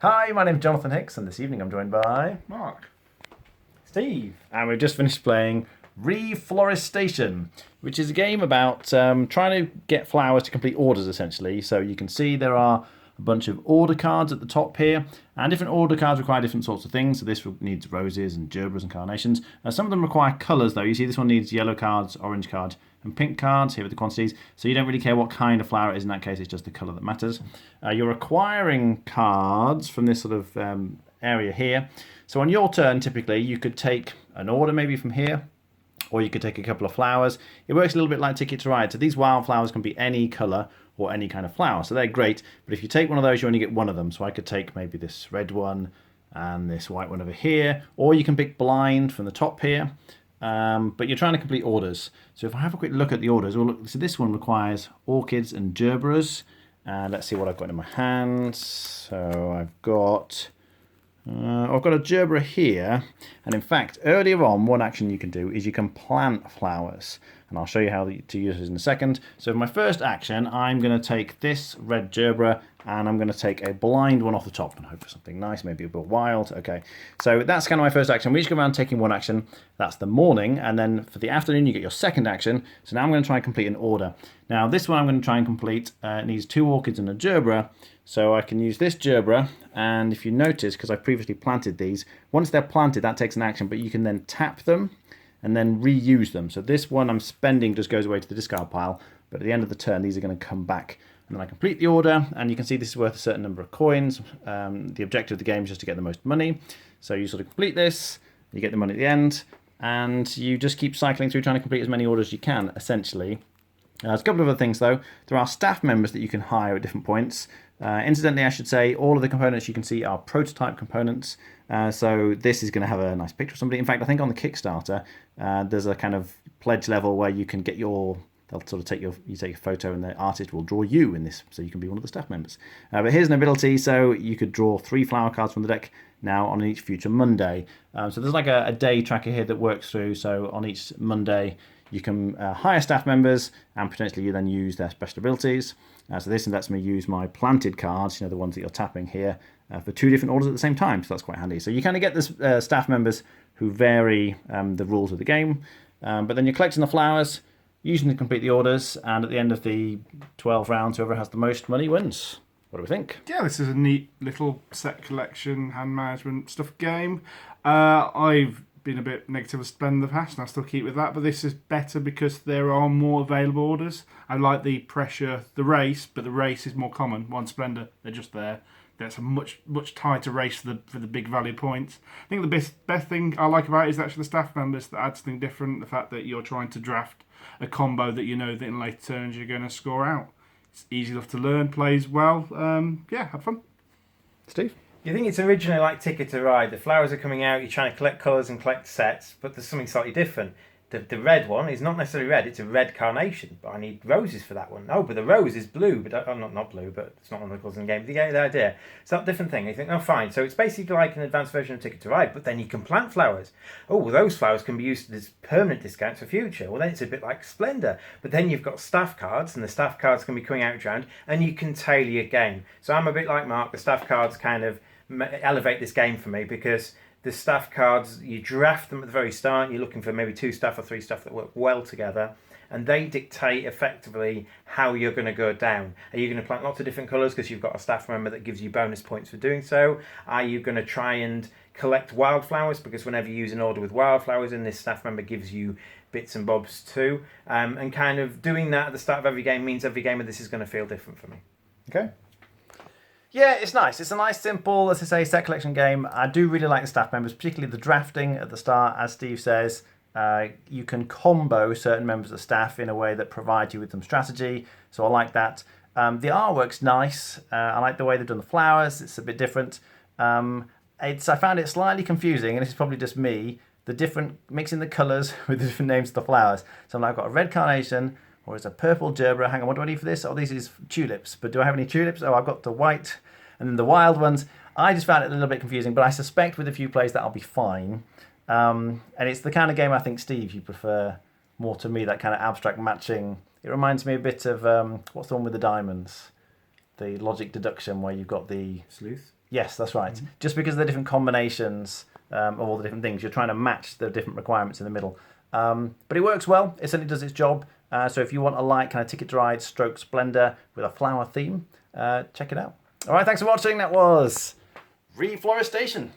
Hi, my name's Jonathan Hicks, and this evening I'm joined by Mark. Steve. And we've just finished playing ReFloristation, which is a game about trying to get flowers to complete orders, essentially. So you can see there are a bunch of order cards at the top here, and different order cards require different sorts of things. So this needs roses and gerberas and carnations. Some of them require colours, though. You see this one needs yellow cards, orange cards, and pink cards here with the quantities. So you don't really care what kind of flower it is in that case, it's just the colour that matters. You're acquiring cards from this sort of area here. So on your turn, typically, you could take an order maybe from here, or you could take a couple of flowers. It works a little bit like Ticket to Ride. So these wildflowers can be any colour or any kind of flower. So they're great, but if you take one of those, you only get one of them. So I could take maybe this red one and this white one over here, or you can pick blind from the top here. But you're trying to complete orders. So if I have a quick look at the orders, so this one requires orchids and gerberas. Let's see what I've got in my hands. So I've got a gerbera here, and in fact earlier on one action you can do is you can plant flowers, and I'll show you how to use this in a second. So for my first action I'm going to take this red gerbera and I'm going to take a blind one off the top and hope for something nice, maybe a bit wild. Okay, so that's kind of my first action. We just go around taking one action. That's the morning, and then for the afternoon you get your second action. So now I'm going to try and complete an order. Now this one I'm going to try and complete needs 2 orchids and a gerbera. So I can use this gerbera, and if you notice, because I previously planted these, once they're planted that takes an action, but you can then tap them and then reuse them. So this one I'm spending just goes away to the discard pile, but at the end of the turn these are going to come back. And then I complete the order, and you can see this is worth a certain number of coins. The objective of the game is just to get the most money. So you sort of complete this, you get the money at the end, and you just keep cycling through trying to complete as many orders as you can, essentially. There's a couple of other things though. There are staff members that you can hire at different points. Incidentally, I should say all of the components you can see are prototype components. So this is going to have a nice picture of somebody. In fact, I think on the Kickstarter, there's a kind of pledge level where you can get they'll sort of take your photo and the artist will draw you in this, so you can be one of the staff members. But here's an ability, so you could draw 3 flower cards from the deck now on each future Monday. So there's like a day tracker here that works through, so on each Monday you can hire staff members and potentially you then use their special abilities. So this lets me use my planted cards, the ones that you're tapping here, for 2 different orders at the same time, so that's quite handy. So you kind of get the staff members who vary the rules of the game, but then you're collecting the flowers, using to complete the orders, and at the end of the 12 rounds, whoever has the most money wins. What do we think? Yeah, this is a neat little set collection, hand management stuff game. I've been a bit negative with Spend in the past, and I still keep with that, but this is better because there are more available orders. I like the pressure, the race, but the race is more common. One Splendor, they're just there. That's a much tighter race for the big value points. I think the best thing I like about it is actually the staff members that add something different. The fact that you're trying to draft a combo that you know that in later turns you're going to score out. It's easy enough to learn, plays well. Yeah, have fun. Steve? You think it's originally like Ticket to Ride. The flowers are coming out, you're trying to collect colours and collect sets, but there's something slightly different. The red one is not necessarily red, it's a red carnation, but I need roses for that one. Oh, but the rose is blue, but not blue, but it's not one of the colours in the game. But you get the idea. It's not a different thing. You think, oh, fine. So it's basically like an advanced version of Ticket to Ride, but then you can plant flowers. Oh, well, those flowers can be used as permanent discounts for future. Well, then it's a bit like Splendor. But then you've got staff cards, and the staff cards can be coming out each round, and you can tailor your game. So I'm a bit like Mark. The staff cards kind of elevate this game for me because the staff cards, you draft them at the very start, you're looking for maybe 2 staff or 3 staff that work well together, and they dictate effectively how you're going to go down. Are you going to plant lots of different colours because you've got a staff member that gives you bonus points for doing so? Are you going to try and collect wildflowers, because whenever you use an order with wildflowers in, this staff member gives you bits and bobs too, and kind of doing that at the start of every game means every game of this is going to feel different for me. Okay. Yeah, it's nice. It's a nice, simple, as I say, set collection game. I do really like the staff members, particularly the drafting at the start. As Steve says, you can combo certain members of staff in a way that provides you with some strategy. So I like that. The artwork's nice. I like the way they've done the flowers. It's a bit different. I found it slightly confusing, and this is probably just me, the different mixing the colours with the different names of the flowers. So I've got a red carnation, or it's a purple gerbera. Hang on, what do I need for this? Oh, this is tulips. But do I have any tulips? Oh, I've got the white and then the wild ones. I just found it a little bit confusing, but I suspect with a few plays that'll be fine. And it's the kind of game I think, Steve, you prefer more to me, that kind of abstract matching. It reminds me a bit of, what's the one with the diamonds? The logic deduction where you've got the... Sleuth? Yes, that's right. Just because of the different combinations of all the different things, you're trying to match the different requirements in the middle. But it works well. It certainly does its job. So if you want a light kind of Ticket to Ride stroke Splendor with a flower theme, check it out. All right, thanks for watching. That was ReFloristation.